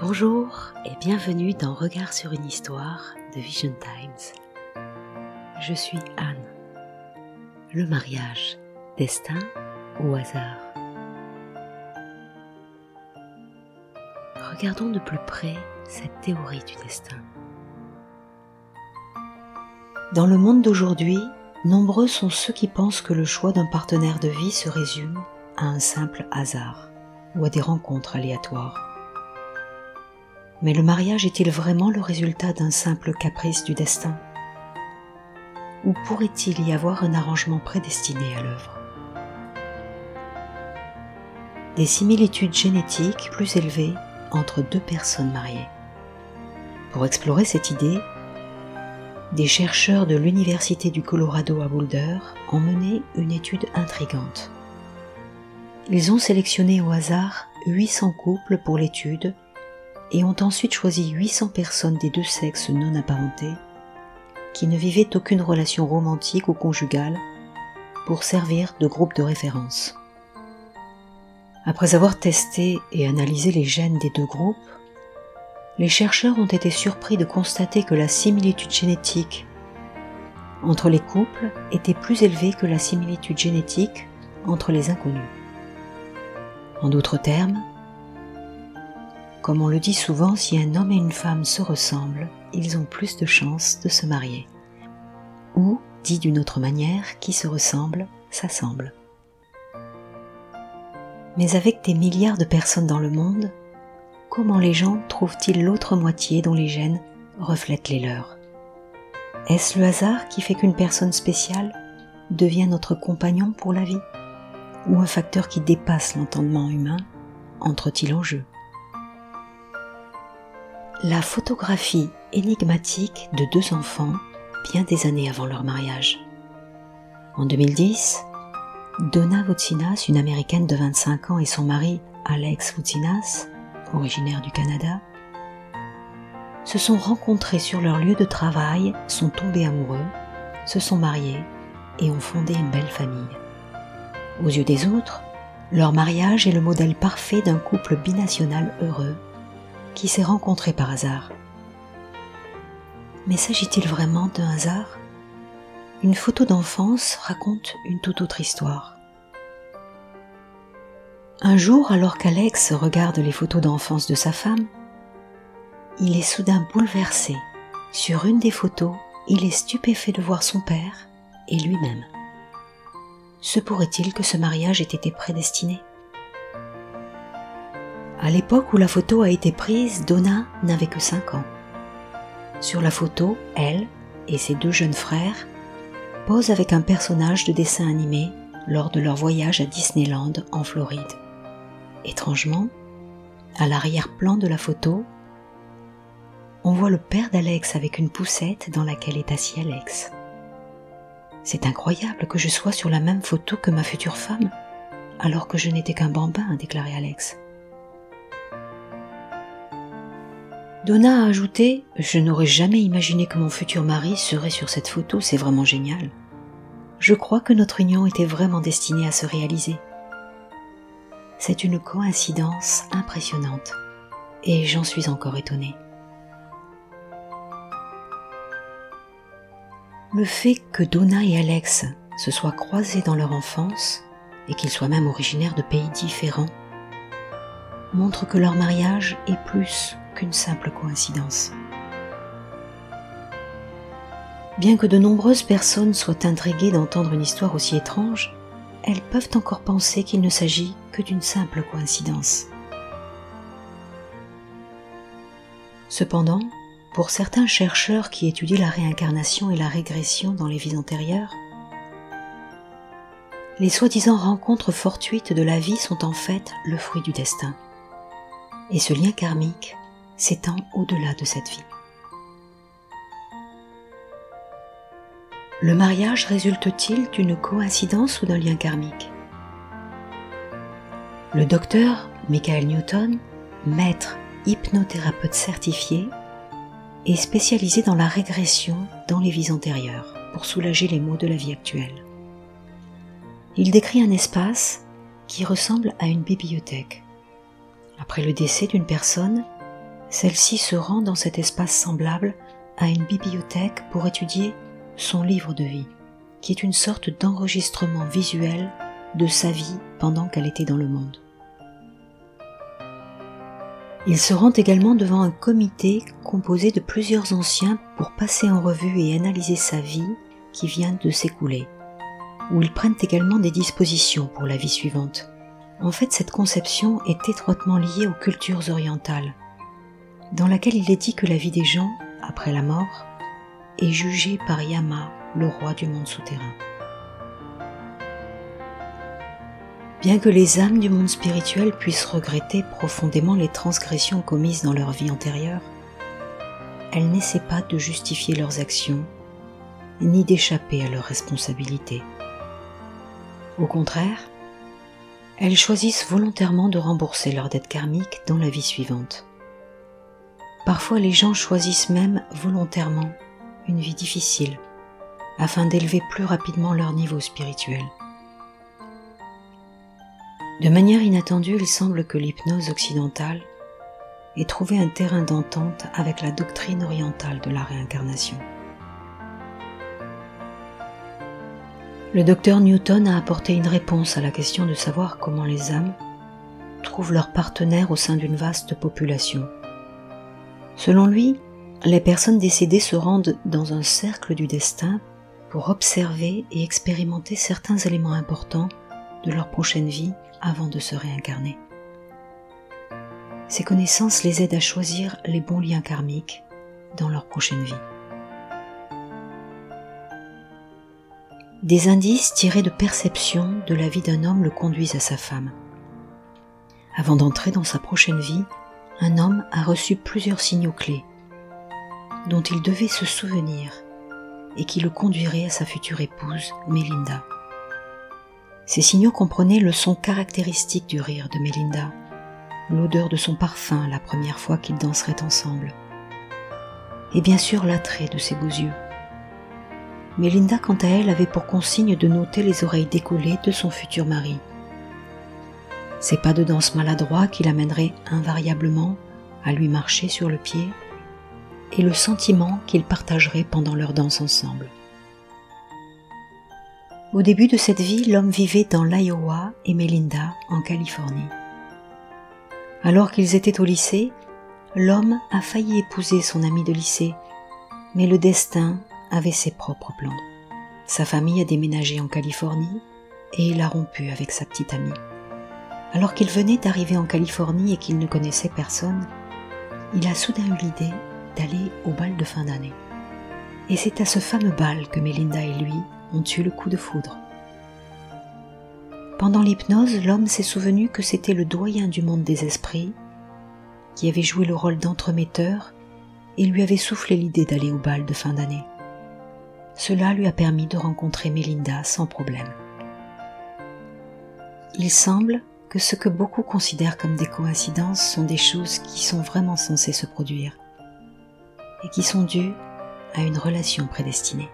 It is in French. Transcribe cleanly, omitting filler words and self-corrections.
Bonjour et bienvenue dans Regard sur une histoire de Vision Times. Je suis Anne. Le mariage, destin ou hasard? Regardons de plus près cette théorie du destin. Dans le monde d'aujourd'hui, nombreux sont ceux qui pensent que le choix d'un partenaire de vie se résume à un simple hasard ou à des rencontres aléatoires. Mais le mariage est-il vraiment le résultat d'un simple caprice du destin? Ou pourrait-il y avoir un arrangement prédestiné à l'œuvre? Des similitudes génétiques plus élevées entre deux personnes mariées. Pour explorer cette idée, des chercheurs de l'Université du Colorado à Boulder ont mené une étude intrigante. Ils ont sélectionné au hasard 800 couples pour l'étude et ont ensuite choisi 800 personnes des deux sexes non apparentés qui ne vivaient aucune relation romantique ou conjugale pour servir de groupe de référence. Après avoir testé et analysé les gènes des deux groupes, les chercheurs ont été surpris de constater que la similitude génétique entre les couples était plus élevée que la similitude génétique entre les inconnus. En d'autres termes, comme on le dit souvent, si un homme et une femme se ressemblent, ils ont plus de chances de se marier. Ou, dit d'une autre manière, qui se ressemble, s'assemble. Mais avec des milliards de personnes dans le monde, comment les gens trouvent-ils l'autre moitié dont les gènes reflètent les leurs? Est-ce le hasard qui fait qu'une personne spéciale devient notre compagnon pour la vie? Ou un facteur qui dépasse l'entendement humain entre-t-il en jeu? La photographie énigmatique de deux enfants bien des années avant leur mariage. En 2010, Donna Voutsinas, une Américaine de 25 ans, et son mari Alex Voutsinas, originaire du Canada, se sont rencontrés sur leur lieu de travail, sont tombés amoureux, se sont mariés et ont fondé une belle famille. Aux yeux des autres, leur mariage est le modèle parfait d'un couple binational heureux qui s'est rencontré par hasard. Mais s'agit-il vraiment d'un hasard? Une photo d'enfance raconte une toute autre histoire. Un jour, alors qu'Alex regarde les photos d'enfance de sa femme, il est soudain bouleversé. Sur une des photos, il est stupéfait de voir son père et lui-même. Se pourrait-il que ce mariage ait été prédestiné? À l'époque où la photo a été prise, Donna n'avait que 5 ans. Sur la photo, elle et ses deux jeunes frères posent avec un personnage de dessin animé lors de leur voyage à Disneyland en Floride. Étrangement, à l'arrière-plan de la photo, on voit le père d'Alex avec une poussette dans laquelle est assis Alex. C'est incroyable que je sois sur la même photo que ma future femme, alors que je n'étais qu'un bambin, a déclaré Alex. Donna a ajouté « Je n'aurais jamais imaginé que mon futur mari serait sur cette photo, c'est vraiment génial. Je crois que notre union était vraiment destinée à se réaliser. C'est une coïncidence impressionnante et j'en suis encore étonnée. » Le fait que Donna et Alex se soient croisés dans leur enfance et qu'ils soient même originaires de pays différents montre que leur mariage est plus qu'une simple coïncidence. Bien que de nombreuses personnes soient intriguées d'entendre une histoire aussi étrange, elles peuvent encore penser qu'il ne s'agit que d'une simple coïncidence. Cependant, pour certains chercheurs qui étudient la réincarnation et la régression dans les vies antérieures, les soi-disant rencontres fortuites de la vie sont en fait le fruit du destin. Et ce lien karmique s'étend au-delà de cette vie. Le mariage résulte-t-il d'une coïncidence ou d'un lien karmique? Le docteur Michael Newton, maître hypnothérapeute certifié, est spécialisé dans la régression dans les vies antérieures pour soulager les maux de la vie actuelle. Il décrit un espace qui ressemble à une bibliothèque. Après le décès d'une personne, celle-ci se rend dans cet espace semblable à une bibliothèque pour étudier son livre de vie, qui est une sorte d'enregistrement visuel de sa vie pendant qu'elle était dans le monde. Il se rend également devant un comité composé de plusieurs anciens pour passer en revue et analyser sa vie qui vient de s'écouler, où ils prennent également des dispositions pour la vie suivante. En fait, cette conception est étroitement liée aux cultures orientales, dans laquelle il est dit que la vie des gens, après la mort, est jugée par Yama, le roi du monde souterrain. Bien que les âmes du monde spirituel puissent regretter profondément les transgressions commises dans leur vie antérieure, elles n'essaient pas de justifier leurs actions, ni d'échapper à leurs responsabilités. Au contraire, elles choisissent volontairement de rembourser leurs dettes karmiques dans la vie suivante. Parfois, les gens choisissent même volontairement une vie difficile, afin d'élever plus rapidement leur niveau spirituel. De manière inattendue, il semble que l'hypnose occidentale ait trouvé un terrain d'entente avec la doctrine orientale de la réincarnation. Le docteur Newton a apporté une réponse à la question de savoir comment les âmes trouvent leur partenaire au sein d'une vaste population. Selon lui, les personnes décédées se rendent dans un cercle du destin pour observer et expérimenter certains éléments importants de leur prochaine vie avant de se réincarner. Ces connaissances les aident à choisir les bons liens karmiques dans leur prochaine vie. Des indices tirés de perceptions de la vie d'un homme le conduisent à sa femme. Avant d'entrer dans sa prochaine vie, un homme a reçu plusieurs signaux clés dont il devait se souvenir et qui le conduiraient à sa future épouse, Melinda. Ces signaux comprenaient le son caractéristique du rire de Melinda, l'odeur de son parfum la première fois qu'ils danseraient ensemble, et bien sûr l'attrait de ses beaux yeux. Melinda, quant à elle, avait pour consigne de noter les oreilles décollées de son futur mari. Ses pas de danse maladroits qui l'amèneraient invariablement à lui marcher sur le pied, et le sentiment qu'ils partageraient pendant leur danse ensemble. Au début de cette vie, l'homme vivait dans l'Iowa et Melinda en Californie. Alors qu'ils étaient au lycée, l'homme a failli épouser son ami de lycée, mais le destin avait ses propres plans. Sa famille a déménagé en Californie et il a rompu avec sa petite amie. Alors qu'il venait d'arriver en Californie et qu'il ne connaissait personne, il a soudain eu l'idée d'aller au bal de fin d'année. Et c'est à ce fameux bal que Melinda et lui ont eu le coup de foudre. Pendant l'hypnose, l'homme s'est souvenu que c'était le doyen du monde des esprits qui avait joué le rôle d'entremetteur et lui avait soufflé l'idée d'aller au bal de fin d'année. Cela lui a permis de rencontrer Melinda sans problème. Il semble que ce que beaucoup considèrent comme des coïncidences sont des choses qui sont vraiment censées se produire et qui sont dues à une relation prédestinée.